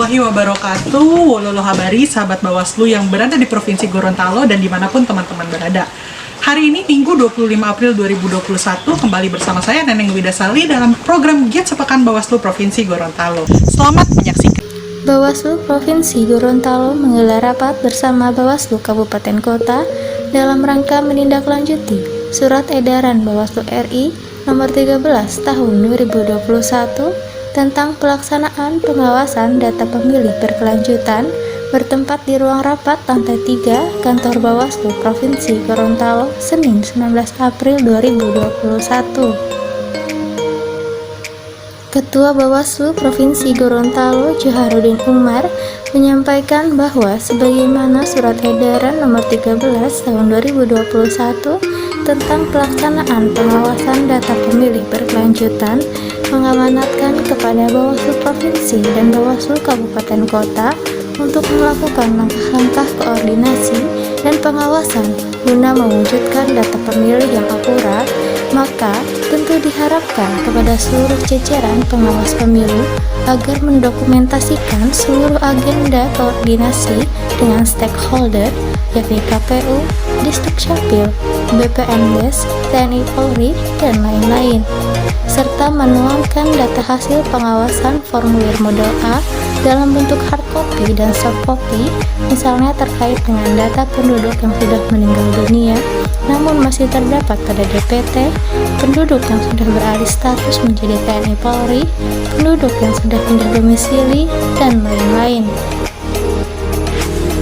warahmatullahi wabarakatuh. Wololo habari, sahabat Bawaslu yang berada di Provinsi Gorontalo dan dimanapun teman-teman berada. Hari ini Minggu 25 April 2021 kembali bersama saya Neneng Widasali dalam program Giat Sepekan Bawaslu Provinsi Gorontalo. Selamat menyaksikan. Bawaslu Provinsi Gorontalo menggelar rapat bersama Bawaslu Kabupaten Kota dalam rangka menindaklanjuti Surat Edaran Bawaslu RI Nomor 13 Tahun 2021 tentang pelaksanaan pengawasan data pemilih berkelanjutan bertempat di ruang rapat lantai 3 Kantor Bawaslu Provinsi Gorontalo Senin 19 April 2021. Ketua Bawaslu Provinsi Gorontalo Joharudin Umar menyampaikan bahwa sebagaimana Surat Edaran Nomor 13 Tahun 2021 tentang pelaksanaan pengawasan data pemilih berkelanjutan mengamanatkan kepada Bawaslu Provinsi dan Bawaslu Kabupaten Kota untuk melakukan langkah-langkah koordinasi dan pengawasan guna mewujudkan data pemilih yang akurat, maka tentu diharapkan kepada seluruh jajaran pengawas pemilu agar mendokumentasikan seluruh agenda koordinasi dengan stakeholder yakni KPU, Disdukcapil, BPNDes, TNI Polri, dan lain-lain, serta menuangkan data hasil pengawasan formulir model A dalam bentuk hard copy dan soft copy, misalnya terkait dengan data penduduk yang sudah meninggal dunia namun masih terdapat pada DPT, penduduk yang sudah beralih status menjadi TNI Polri, penduduk yang sudah pindah domisili, dan lain-lain.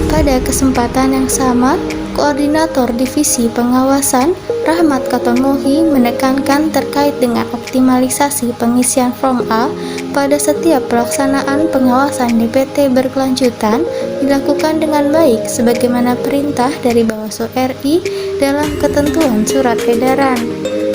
Pada kesempatan yang sama, Koordinator Divisi Pengawasan Rahmat Katonuhi menekankan terkait dengan optimalisasi pengisian form A pada setiap pelaksanaan pengawasan DPT berkelanjutan dilakukan dengan baik sebagaimana perintah dari Bawaslu RI dalam ketentuan Surat Edaran.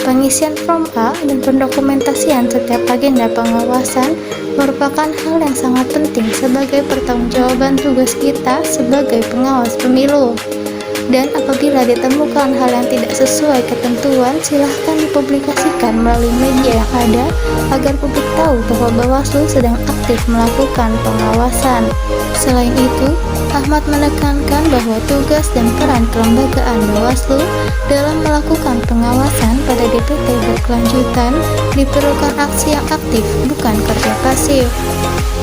Pengisian form A dan pendokumentasian setiap agenda pengawasan merupakan hal yang sangat penting sebagai pertanggungjawaban tugas kita sebagai pengawas pemilu. Dan apabila ditemukan hal yang tidak sesuai ketentuan, silahkan dipublikasikan melalui media yang ada agar publik tahu bahwa Bawaslu sedang aktif melakukan pengawasan. Selain itu, Ahmad menekankan bahwa tugas dan peran kelembagaan Bawaslu dalam melakukan pengawasan pada DPT berkelanjutan diperlukan aksi yang aktif, bukan kerja pasif.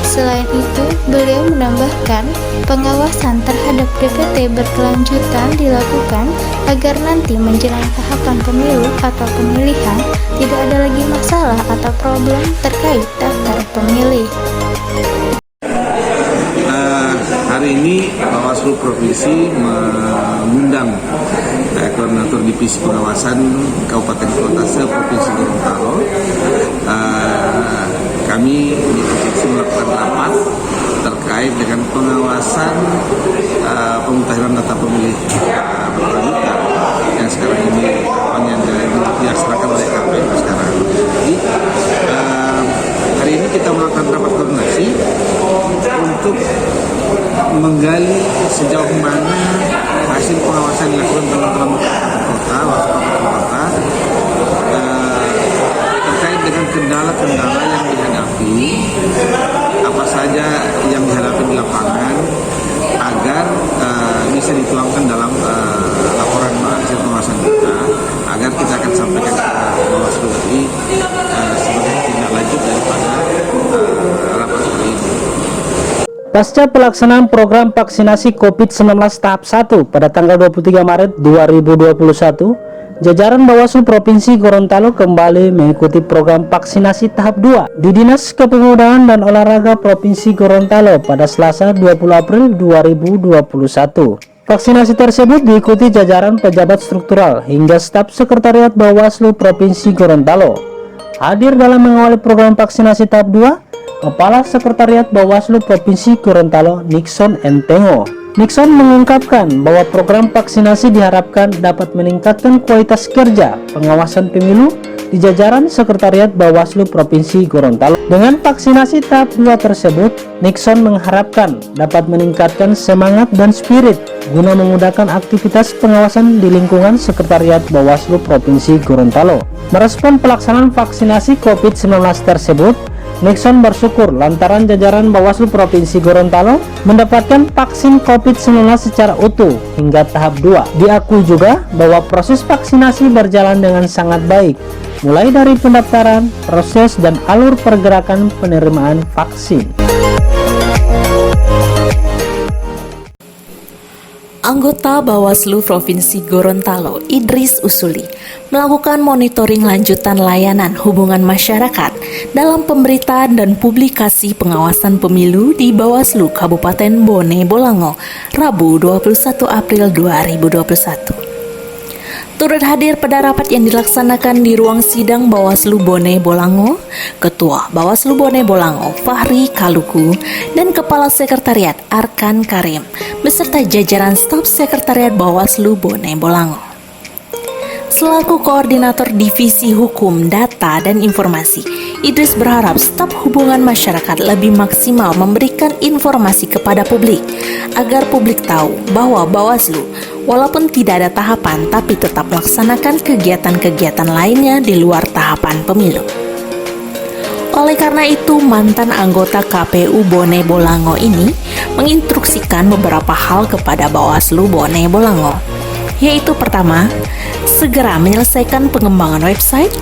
Selain itu, beliau menambahkan pengawasan terhadap DPT berkelanjutan dilakukan agar nanti menjelang tahapan pemilu atau pemilihan tidak ada lagi masalah atau problem terkait daftar pemilih. Hari ini Bawaslu Provinsi mengundang Koordinator Divisi Pengawasan Kabupaten Kota se-Provinsi Gorontalo. Kami di provinsi melakukan rapat terkait dengan pengawasan pemutahiran data pemilih berkelanjutan yang sekarang ini yang dilaksanakan oleh KPU sekarang. Jadi hari ini kita melakukan rapat koordinasi untuk menggali sejauh mana hasil pengawasan yang dilakukan teman-teman kota, terkait dengan kendala-kendala yang dihadapi, apa saja yang dihadapi di lapangan, agar bisa dituangkan dalam laporan hasil pengawasan kita, agar kita akan sampaikan ke Bawaslu RI sebagai tindak lanjut daripada rapat hari ini. Pasca pelaksanaan program vaksinasi COVID-19 tahap 1 pada tanggal 23 Maret 2021, jajaran Bawaslu Provinsi Gorontalo kembali mengikuti program vaksinasi tahap 2 di Dinas Kepemudaan dan Olahraga Provinsi Gorontalo pada Selasa 20 April 2021. Vaksinasi tersebut diikuti jajaran pejabat struktural hingga staf sekretariat Bawaslu Provinsi Gorontalo. Hadir dalam mengawali program vaksinasi tahap 2, Kepala Sekretariat Bawaslu Provinsi Gorontalo Nixon Entengo. Nixon mengungkapkan bahwa program vaksinasi diharapkan dapat meningkatkan kualitas kerja pengawasan pemilu di jajaran Sekretariat Bawaslu Provinsi Gorontalo. Dengan vaksinasi tahap 2 tersebut, Nixon mengharapkan dapat meningkatkan semangat dan spirit guna memudahkan aktivitas pengawasan di lingkungan Sekretariat Bawaslu Provinsi Gorontalo. Merespon pelaksanaan vaksinasi COVID-19 tersebut, Nixon bersyukur lantaran jajaran Bawaslu Provinsi Gorontalo mendapatkan vaksin COVID-19 secara utuh hingga tahap 2. Diakui juga bahwa proses vaksinasi berjalan dengan sangat baik, mulai dari pendaftaran, proses, dan alur pergerakan penerimaan vaksin. Anggota Bawaslu Provinsi Gorontalo, Idris Usuli, melakukan monitoring lanjutan layanan hubungan masyarakat dalam pemberitaan dan publikasi pengawasan pemilu di Bawaslu Kabupaten Bone Bolango, Rabu 21 April 2021. Turut hadir pada rapat yang dilaksanakan di ruang sidang Bawaslu Bone Bolango, Ketua Bawaslu Bone Bolango Fahri Kaluku dan Kepala Sekretariat Arkan Karim beserta jajaran staf Sekretariat Bawaslu Bone Bolango. Selaku Koordinator Divisi Hukum, Data, dan Informasi, Idris berharap staf hubungan masyarakat lebih maksimal memberikan informasi kepada publik agar publik tahu bahwa Bawaslu walaupun tidak ada tahapan tapi tetap melaksanakan kegiatan-kegiatan lainnya di luar tahapan pemilu. Oleh karena itu, mantan anggota KPU Bone Bolango ini menginstruksikan beberapa hal kepada Bawaslu Bone Bolango, yaitu pertama, segera menyelesaikan pengembangan website.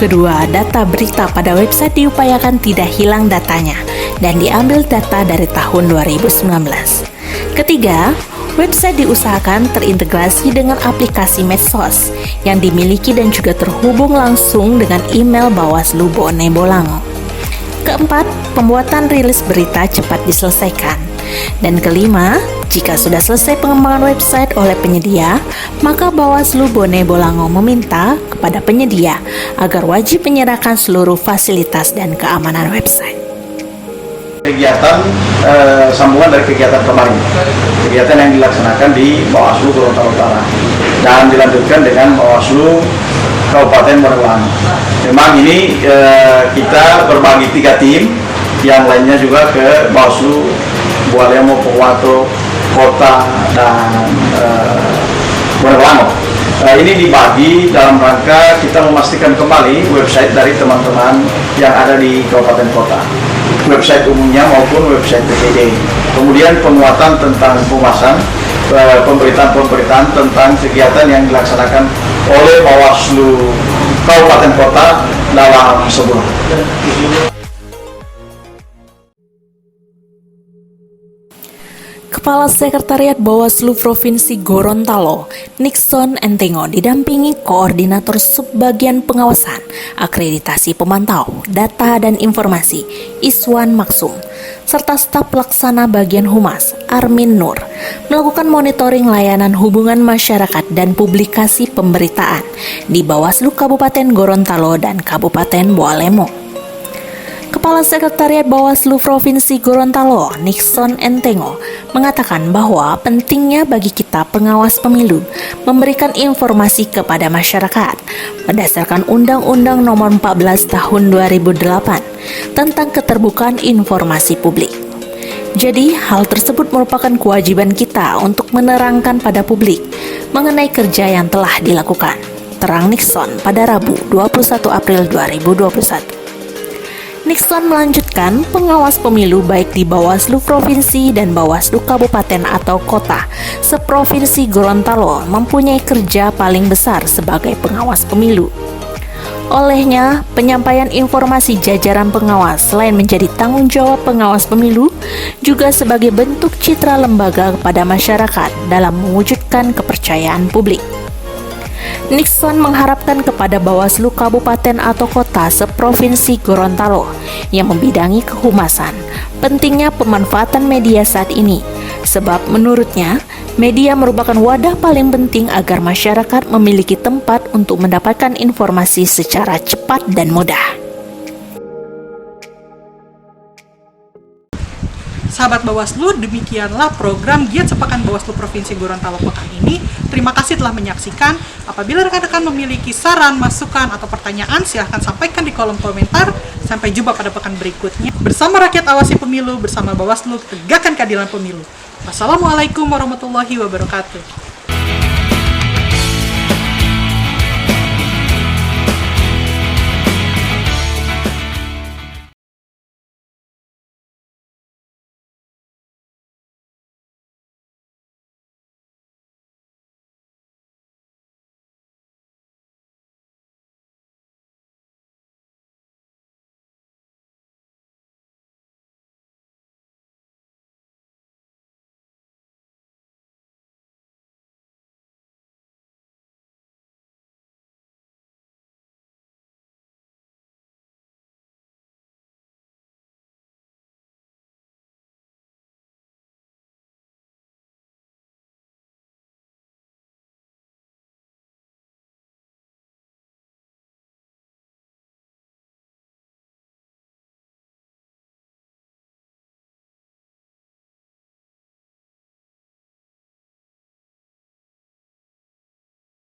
Kedua, data berita pada website diupayakan tidak hilang datanya dan diambil data dari tahun 2019. Ketiga, website diusahakan terintegrasi dengan aplikasi medsos yang dimiliki dan juga terhubung langsung dengan email Bawaslu Bone Bolango. Keempat, pembuatan rilis berita cepat diselesaikan. Dan kelima, jika sudah selesai pengembangan website oleh penyedia, maka Bawaslu Bone Bolango meminta kepada penyedia agar wajib menyerahkan seluruh fasilitas dan keamanan website. Kegiatan sambungan dari kegiatan kemarin, kegiatan yang dilaksanakan di Bawaslu Gorontalo Utara dan dilanjutkan dengan Bawaslu Kabupaten Bone Bolango. Memang ini kita berbagi 3 tim, yang lainnya juga ke Bawaslu Boalemo, Pohuwato, Kota, dan Bone Bolango. Ini dibagi dalam rangka kita memastikan kembali website dari teman-teman yang ada di kabupaten kota, website umumnya maupun website PPD. Kemudian penguatan tentang pemasaran, pemberitaan-pemberitaan tentang kegiatan yang dilaksanakan oleh Bawaslu Kabupaten Kota dalam sebulan. Kepala Sekretariat Bawaslu Provinsi Gorontalo, Nixon Entengo, didampingi Koordinator Subbagian Pengawasan, Akreditasi Pemantau, Data dan Informasi, Iswan Maksum, serta staf pelaksana bagian Humas, Armin Nur, melakukan monitoring layanan hubungan masyarakat dan publikasi pemberitaan di Bawaslu Kabupaten Gorontalo dan Kabupaten Boalemo. Kepala Sekretariat Bawaslu Provinsi Gorontalo, Nixon Entengo, mengatakan bahwa pentingnya bagi kita pengawas pemilu memberikan informasi kepada masyarakat berdasarkan Undang-Undang Nomor 14 Tahun 2008 tentang keterbukaan informasi publik. Jadi, hal tersebut merupakan kewajiban kita untuk menerangkan pada publik mengenai kerja yang telah dilakukan, terang Nixon pada Rabu 21 April 2021. Nixon melanjutkan, pengawas pemilu baik di Bawaslu Provinsi dan Bawaslu Kabupaten atau Kota seprovinsi Gorontalo mempunyai kerja paling besar sebagai pengawas pemilu. Olehnya, penyampaian informasi jajaran pengawas selain menjadi tanggung jawab pengawas pemilu, juga sebagai bentuk citra lembaga kepada masyarakat dalam mewujudkan kepercayaan publik. Nixon mengharapkan kepada Bawaslu Kabupaten atau Kota seprovinsi Gorontalo yang membidangi kehumasan pentingnya pemanfaatan media saat ini, sebab menurutnya media merupakan wadah paling penting agar masyarakat memiliki tempat untuk mendapatkan informasi secara cepat dan mudah. Sahabat Bawaslu, demikianlah program Giat Sepekan Bawaslu Provinsi Gorontalo pekan ini. Terima kasih telah menyaksikan. Apabila rekan-rekan memiliki saran, masukan, atau pertanyaan, silahkan sampaikan di kolom komentar. Sampai jumpa pada pekan berikutnya. Bersama rakyat awasi pemilu, bersama Bawaslu, tegakkan keadilan pemilu. Wassalamualaikum warahmatullahi wabarakatuh.